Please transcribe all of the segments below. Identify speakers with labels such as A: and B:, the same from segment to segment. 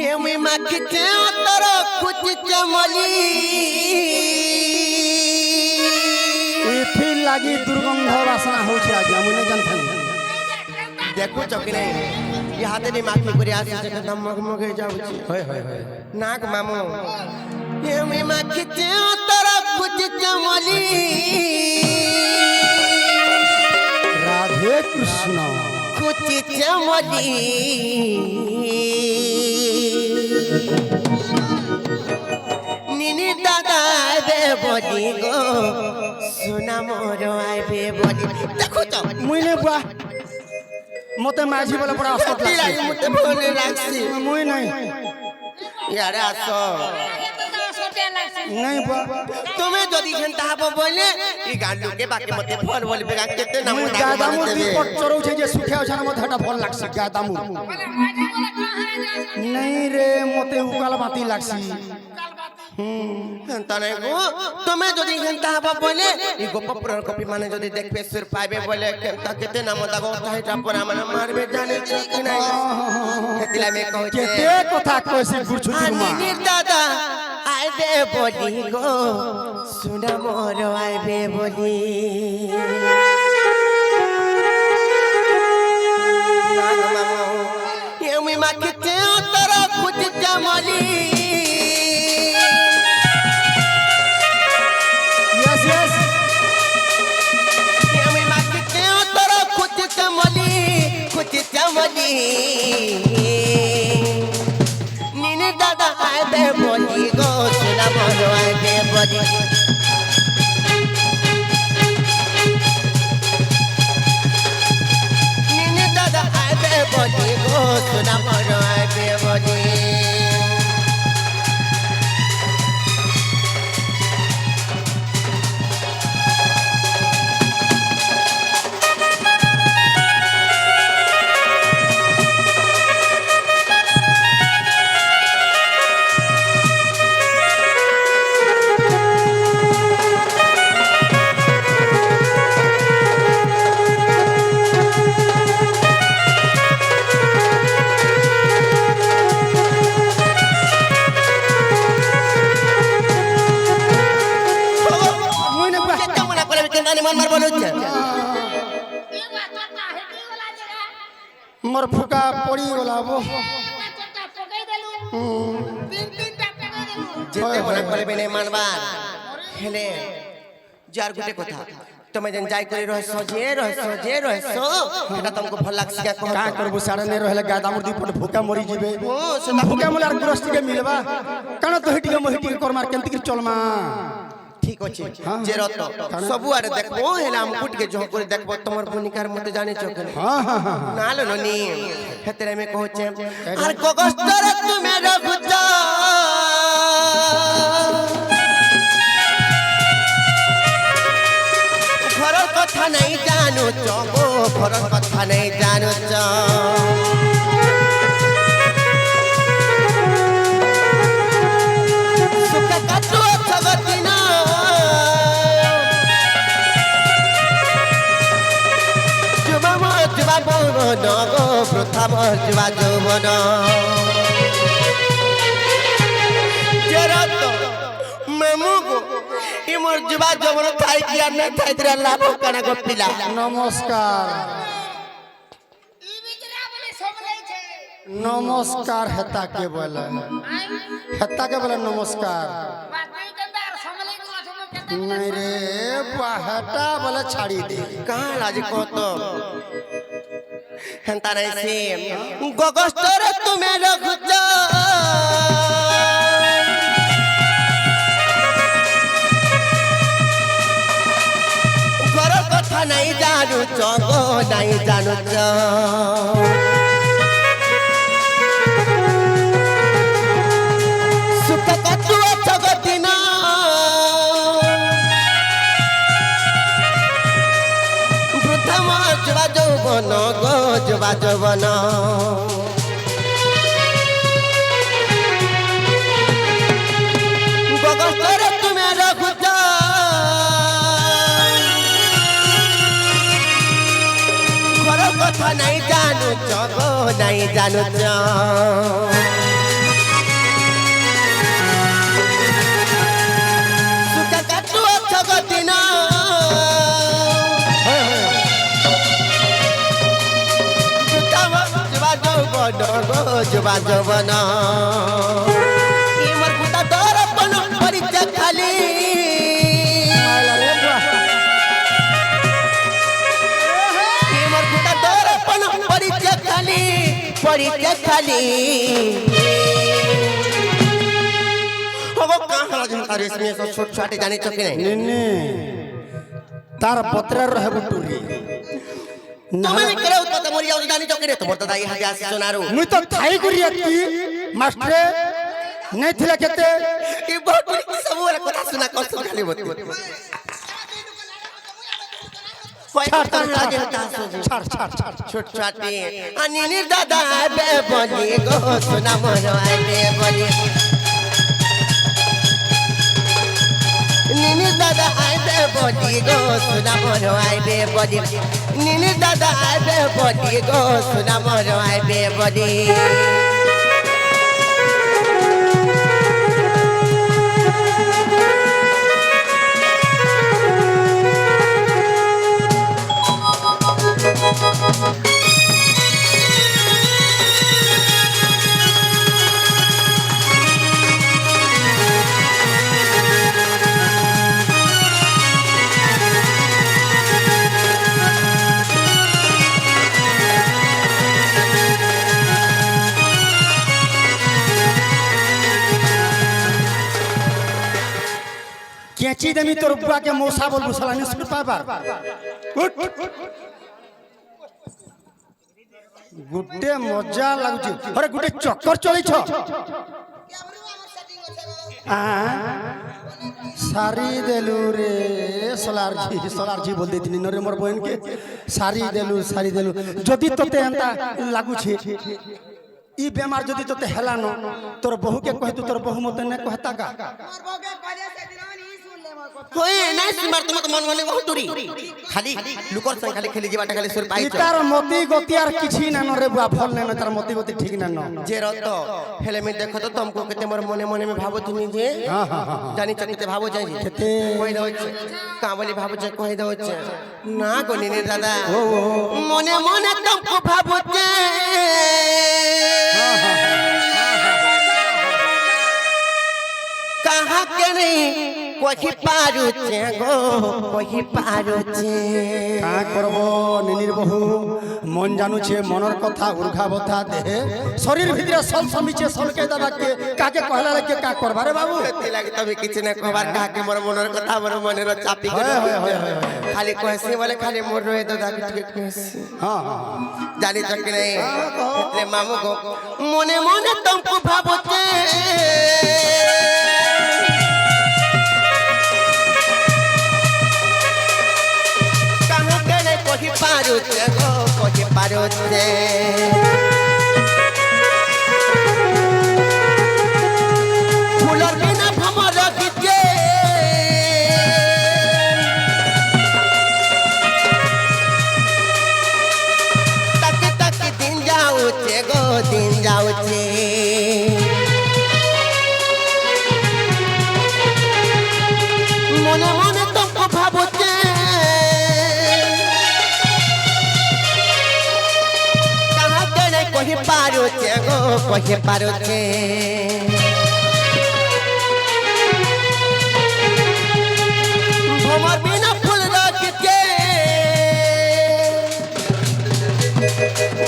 A: Amy माखिचे तर खुचिचे मली
B: एथि लागी दुर्गंध वासना होछि आज मुने जानथानी
A: देखो चकी नहीं ये हाथे नहीं माखी करी आसी जगह दम मगमगे जाउछि
B: होय होय होय
A: नाक मामू एमी माखिचे तर खुचिचे मली
B: राधे कृष्ण
A: खुचिचे मली निनी दादा बे बडी गो सुना मोर आइबे बडी देखो तो
B: मुइने बुआ मते माझी बोले बड़ा असत
A: लागसी मते बोले लागसी
B: मुइ नहीं
A: यार आसो
B: नहीं बुआ
A: तुम्हें जदी घंटा हबो बोले ई गांडू के बाकी मते फोन बोल बेगा केते नाम
B: गादामुर विपट चरौ छे जे सुखिया छन मते हटा फल लागसी गादामुर नहीं रे मते उकाल बाती लागसी
A: तने को तुम्हें जदी घंटा हबो बोले ई गोपपुरन कपि माने जदी देखबे सिर पाइबे बोले केता केते नाम दागो ताहिटा परा माने मारबे जाने छी कि नहीं हेतिला में कहै छे
B: केते कथा कहसी गुरछुती मा
A: निनी दादा आइबे बोली गो सुना मोर आइबे बोली नाग मामू एमी माखिचे तर खुचिचे मली
B: यस यस
A: एमी माखिचे तर खुचिचे मली निनी दादा आइबे बोली गो सुना मोर आइबे बोली निनी दादा आइबे बोली गो सुना मोर आइबे बोली
B: मुइने बुआ
A: केते मना करे केनानी मन मार बोलुछ
B: मोर फुका पड़ी गला बो
A: जेते मना करे नहीं मानबार हेले जार गुटे कथा तमे जन जाय करे रहसो जे एटा तुमको भल लागसी का
B: का
A: कह
B: करबो सारे ने रहले गादामुर दीपट भूका मरी जिबे
A: ओ से
B: भूका मोलार गुरस्ती के मिलबा काना तो हिटी के मोहिटी कर मार केंति के चलमा
A: ठीक अछि जे रत सबु आरे देखबो हेला हम कुट के जो करे देखबो तमर भूनिकार मते जाने चकले
B: हां हां हां
A: नालो ननी हेतरे में कहछे आर गगस्तर तुमे रखुचा घर कथा नहीं जानु चगो घर कथा नहीं जानु च सुख कटो जगतिना जुबा बोन गो प्रथम जुबा जुबन जेरत मेमु गो ई मोर जुबा जुबन थाई किया न थाई तेरा लाभ कना गो पिला
B: नमस्कार नमस्कार हेता के बोले नमस्कार नहीं रे बुआ हेता बोले छाड़ी दे
A: कहाँ लाज को तो हंता नहीं से गगस्तर तुम्हें रखुचा घर कथा नहीं जानू चगो नहीं जानू सुख कटुआ जगतिना प्रथम जुबा जौवन गो जुबा जौवन गगस्तर तुम्हें रखुचा घर कथा नहीं जानू चगो नहीं जानू जुबा जवना इमर गुटा दरपन परिचय खाली इमर गुटा दरपन परिचय खाली होगो कहां जंता रेशमी सब छोट छोटे जानी चके नहीं
B: ने तार पत्र रहे बुटुरी
A: তুমি করে উৎপত মরিয়া জানি চকে রে তোমার দাদা ইহা আসি সোনারু
B: মুই তো থাই করি আতি মাস্টার নাই থিলা কেতে
A: ই বহুত सब কথা শুনা কষ্ট খালি বতি छोट छोटे अनिल दादा बे बोली गो सुना मनो आए बोली नीनी दादा आए बे बोली गो सुना मनो आए बोली नीनी दादा आए बे बोली गो सुना मनो आए बोली
B: केची देमी तोर बुआ के मौसा बोलबो साला ने सुन पाबा उठ गुड्डे मजा लागुची अरे गुड्डे चक्कर चली छ सारी देलु रे सोलार जी बोल देती नरे मोर बहन के सारी देलु जदि तोते एंता लागुची ई बेमार जदि तोते हेला न तोर बहू के कहि तोर बहू मते ने कहता का
C: मोर बहू के कहले से दिन
A: होए नाही सिमार तुम मन मने बहुत दूरी खाली लुकर संग खाली खेली जीवाटा खाली सुर पाई
B: तार मती गति आर किछि ना न रे बुआ फल ना तार मती गति ठीक ना न
A: जे रत हेले में देखो तो तुमको केते मोर मने मने में भाबो तुनी जे
B: हां हां
A: जानी चकिते भाबो जाई
B: केते
A: कोई दो का बोली भाबो जे कोई दो ना कोनी ने दादा मने मने तुमको भाबो जे कहां के नहीं कोही पारुचे गो कोही पारुचे
B: का करबो निनिर बहु मन जानुछे मनर कथा उर्घा बथा दे शरीर भितरे सब समीचे सलके दबा के काके कहला रे के का करबा रे बाबू
A: कति लागे तबे किछ न कहबार का के मोर मनर कथा मोर मने रो चापी के खाली कहसी बोले खाली मोर रोए दादा के कहसी
B: हां
A: जानी तक नहीं इतने मामू को मने मने तुमको भाबोते कोही पारुचे गो कोही पारुचे फुलर बिना भमर रखिचे तक तक दिन जाऊचे गो दिन जाऊचे मने मने तुमको भाबुचे कोही पारुचे गो कोही पारुचे भमर बिना फूल रखिचे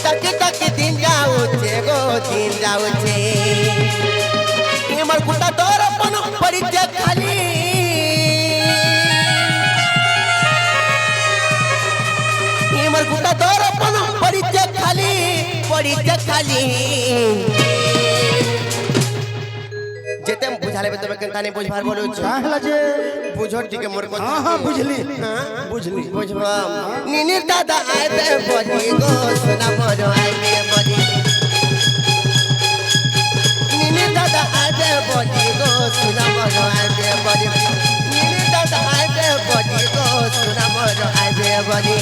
A: तक तक दिन जाऊचे गो दिन जाऊचे इमर गुटा तोर पन परिचय खाली इमर गुटा तोर पन परिचय खाली परिचय खाली जेते बुझाले तबे केनता नै बुझबार बोलु छ
B: कहला जे
A: बुझो ठीक मोर को
B: हां हां बुझली बुझली
A: बुझबा निनिर दादा आए बे बड़ी गो सुना मोर आए बे बड़ी निनिर दादा आए बे बड़ी गो सुना मोर आए बे बड़ी निनिर दादा आए बे बड़ी गो सुना मोर आए बे बड़ी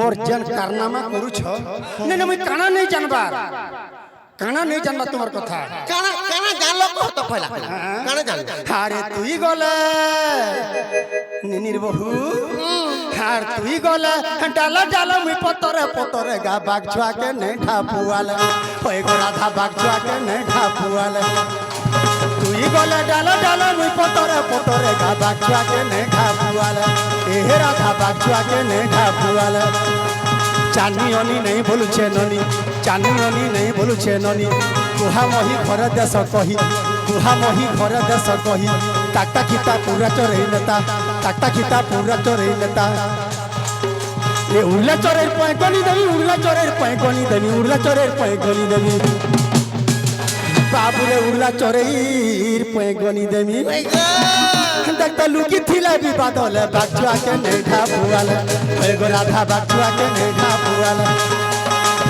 B: মোর যেন কারনামা করুছ না মুই কানা নেই জানবার কানা নেই জানবা তোমার কথা
A: কানা কানা জানলো কো তো কইলা কানা জান
B: আরে তুই গলে নিনির বহু আর তুই গলে ডালা ডালা মুই পতরে পতরে গা বাগ ছুয়াকে নে ঠাপুয়ালে ওই গো রাধা বাগ ছুয়াকে নে ঠাপুয়ালে তুই গলে ডালা ডালা মুই পতরে পতরে গা বাগ ছুয়াকে নে ঠাপুয়ালে এ রাধা বাগ ছুয়াকে নে ঠাপুয়ালে চানি অনি নেই বলুছে ননি চানি অনি নেই বলুছে ননি কুহা মহি ঘরে দেশ কহি কুহা মহি ঘরে দেশ কহি তাকতা খিতা পুরা চরেই নেতা তাকতা খিতা পুরা চরেই নেতা এ উড়লা চরের পয় গনি দেবি উড়লা চরের পয় গনি দেবি উড়লা চরের পয় গনি দেবি বাবুরে উড়লা চরের পয় গনি দেবি দেখতে লুকি থিলা বিবাদলে বাচ্চাকে নেই ঠাপুয়ালে ওই গো রাধা বাচ্চাকে নেই ঠাপুয়ালে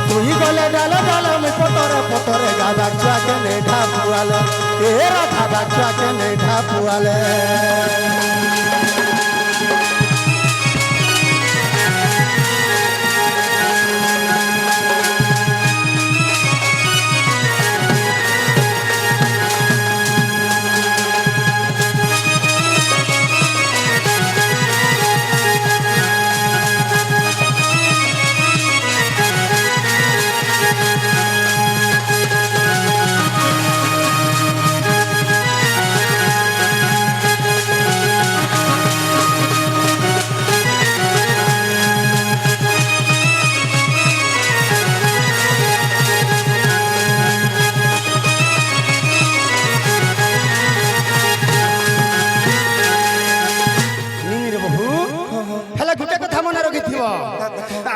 B: তুই গলে ডালে ডালে মুই পতরে পতরে গা বাচ্চাকে নেই ঠাপুয়ালে এ রাধা বাচ্চাকে নেই ঠাপুয়ালে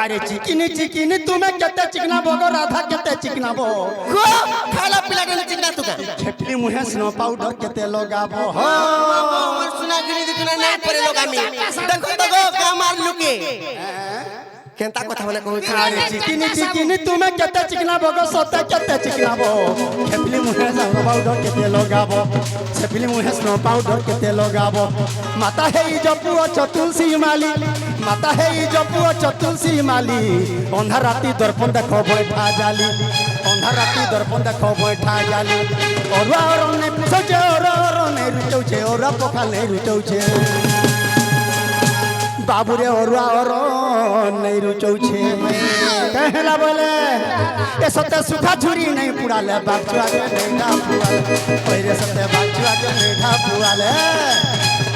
B: আরে চিকিনি চিকিনি তুমি কেতে চিকনাবো গো রাধা কেতে চিকনাবো
A: গো খালা পিলাটা চিকনা তুকা
B: খেপলি মুহে স্নো পাউডার কেতে লগাবো
A: আমার সুনা গিনি দিনা না পরে লগামি দেখো তো গো কামার লুকে কেনতা কথা বলে কইছ
B: আরে চিকিনি চিকিনি তুমি কেতে চিকনাবো গো সতে কেতে চিকনাবো খেপলি মুহে স্নো পাউডার কেতে লগাবো খেপলি মুহে স্নো পাউডার কেতে লগাবো মাতা হেই জপু তুলসী মালি মাতা হেই জপু তুলসী মালি অন্ধা রাতি দর্পণ দেখো বৈঠা জালি অন্ধা রাতি দর্পণ দেখো বৈঠা জালি অরুয়া অরনে পুছছে ওরা অরনে রুচৌছে ওরা পখালে রুচৌছে বাবুরে অরুয়া অরন নেই রুচৌছে कहला बोले ए सते सुखा झुरी नहीं पुड़ाले बागचुआ के नहीं ढापुआले ओए रे सते बागचुआ के नहीं ढापुआले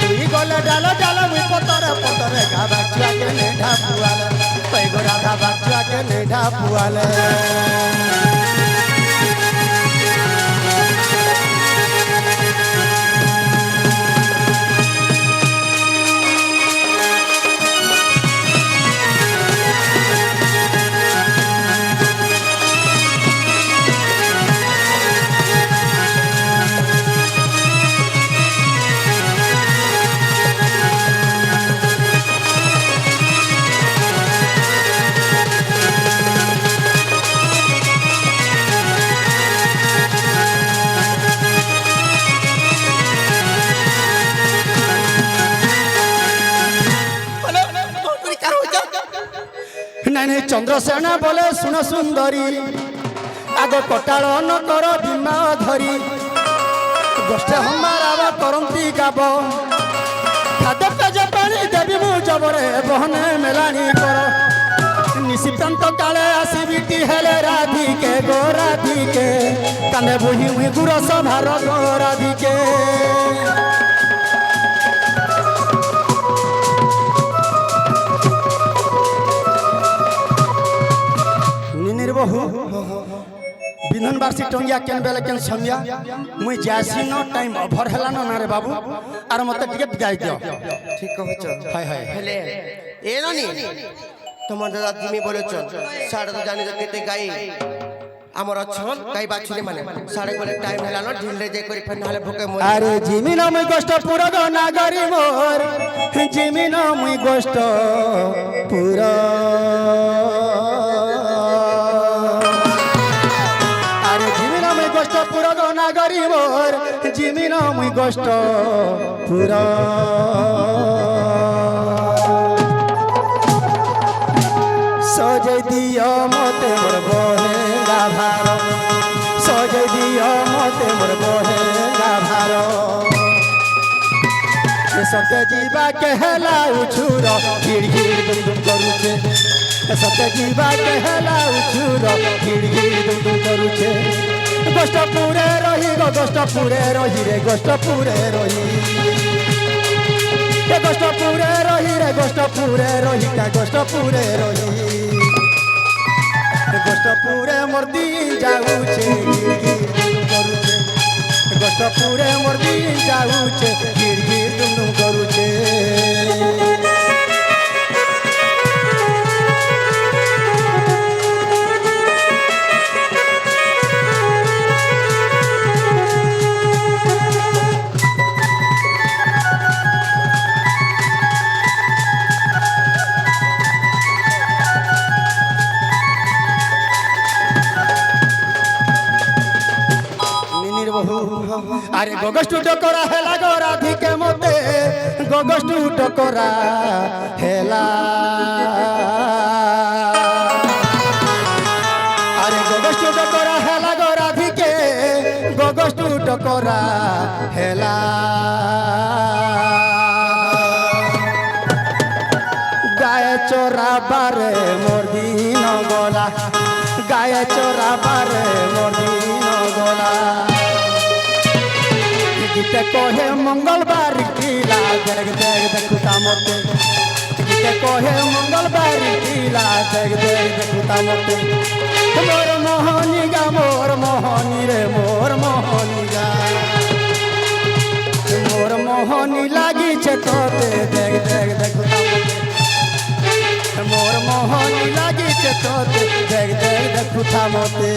B: तुई गोले डालो डालो मुई पतरे पतरे गा बागचुआ के नहीं ढापुआले ओए गो राधा बागचुआ के नहीं ढापुआले नहीं चंद्रसेना बोले सुन सुंदरी आग कटाल न कर बीमा धरी गोष्ठे हमारा करती गाब खाद्य पेज पानी देवी मु जबरे बहने मेलानी कर निशितांत काले आसबिटी हेले राधिके गो राधिके काने बुही मुही गुर सभार गो राधिके बहु बिधन बार्षिक टंगिया केन बेले केन संज्ञा मुई जासी न टाइम ओभर हला न रे बाबू आर मते टिके बिगाई दियो
A: ठीक कहछ
B: हाय हाय
A: हेले ए ननी তোমার দাদা তুমি বলেছ সাড়ে তো জানি কেতে গাই আমার অছন গাই বাছুলি মানে সাড়ে গলে টাইম হেলা ন ঢিলরে যাই করি ফেন নালে ভুকে মরি
B: আরে জিমি না মুই কষ্ট পুরা গো নাগরি মোর জিমি না মুই কষ্ট পুরা পুরা গো নাগরি মোর জিমি না মুই কষ্ট পুরা সজে দিও মতে মোর বহেঙ্গা ভার সজে দিও মতে মোর বহেঙ্গা ভার সতে ଯିବା କେହେଲା ଉଛୁର ঘিড় ঘিড় দুম দুম କରୁଛେ সতে ଯିବା କେହେଲା ଉଛୁର ঘিড় ঘিড় দুম দুম କରୁଛେ গোষ্ঠপুরে রহি গো গোষ্ঠপুরে রহি রে গোষ্ঠপুরে রহি গোষ্ঠপুরে রহি রে গোষ্ঠপুরে রহি কা গোষ্ঠপুরে রহি গোষ্ঠপুরে মোর দিন যাউছে ঘিড় ঘিড় দুম କରୁଛେ গোষ্ঠপুরে মোর দিন যাউছে ঘিড় ঘিড় দুম দুম କରୁଛେ আরে গগষ্টু টকরা হেলা গো রাধিকে মতে গগষ্টু টকরা হেলা আরে গগষ্টু টকরা হেলা গো রাধিকে গগষ্টু টকরা হেলা গায়ে চোরাবারে মোর দিন গলা গায়ে চোরাবারে মোর দিন গলা গীতে কহে মঙ্গলবার কিলা দেখ দেখ দেখুতা মতে গীতে কহে মঙ্গলবার কিলা দেখ দেখ দেখুতা মতে মোর মোহনী গা মোর মোহনী রে মোর মোহনী গা মোর মোহনী লাগিছে তোতে দেখ দেখ দেখুতা মতে মোর মোহনী লাগিছে তোতে দেখ দেখ দেখুতা মতে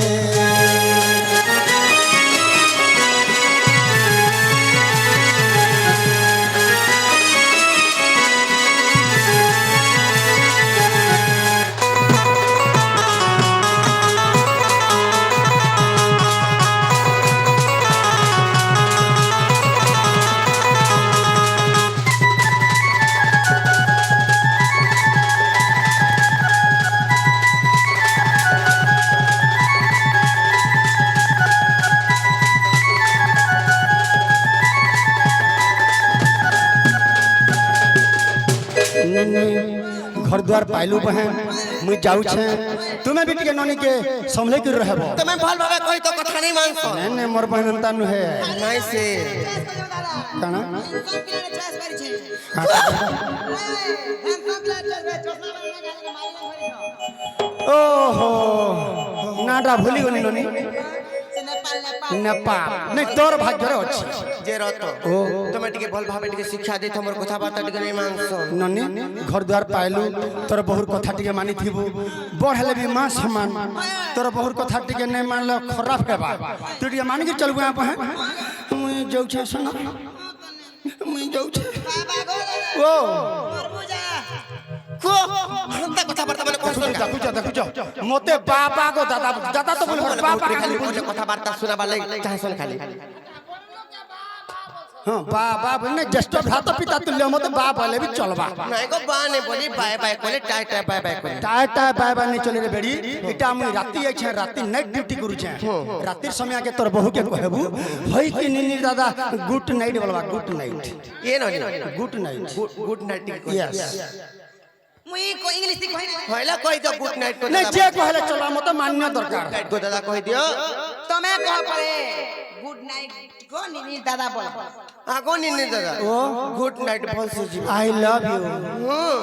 B: घर द्वार पाइलू बहन मुई जाऊ छे तुम्हें भी टिके ननी के संभले के रहबो
A: তুমি ভাল ভাবে কই তো কথা নাই মানছ
B: नहीं नहीं मोर बहन अंता नु है
A: নাই সে
B: काना ओहो नाटा भूली गनी ननी नेपाल नहीं तोर भाग्य रे अछि
A: যে রত
B: ओ
A: তুমি টিকে ভাল ভাবে টিকে শিক্ষা দে তোমার কথা বার্তা টিকে নাই মানছ
B: ननी घर द्वार पाइलू तोर बहुत कथा टिके मानी थिबू बढ़ले भी मां समान तोर बहुत कथा टिके नहीं मानले खराब हेबा तू टिके मान के चलबू आप है मुई जाऊ छे सुना मुई जाऊ छे ओ
A: কো হন্তা কথা বার্তা মানে কষ্ট
B: দেখুছ মতে বাবা গো দাদা দাদা তো বলবো বাবা
A: খালি বলে কথা বার্তা শোনাবার লাগি চাহছন খালি
B: हां बाबा बोलने ज्येष्ठ भ्राता पिता तुल्य मते बाप बोले भी चलबा
A: নাই গো বানে বলি বাই বাই করে টাই টাই বাই বাই করে
B: टाटा बाय बाय नहीं चले रे बेड़ी इटा मुई राती आइ छे राती नाइट ड्यूटी करू छे राती समय के तोर बहू के कहबू होई कि निनी दादा गुड नाइट बोलबा गुड नाइट
A: এ ননি
B: good night
A: good night
B: yes
C: মুই কো ইংলিশ কই
A: হইলা কই তো গুড নাইট কো
B: नहीं जे कहले चला मते मान्य दरकार
A: গো দাদা কই দিও
C: তুমি কহ পরে গুড নাইট গো নিনি দাদা বল
A: আগো নিনি দাদা
B: ओ
A: গুড নাইট বল সে জি
B: आई लव यू
A: हाँ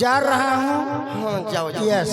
B: जा रहा हूं
A: हाँ जाओ जाओ
B: यस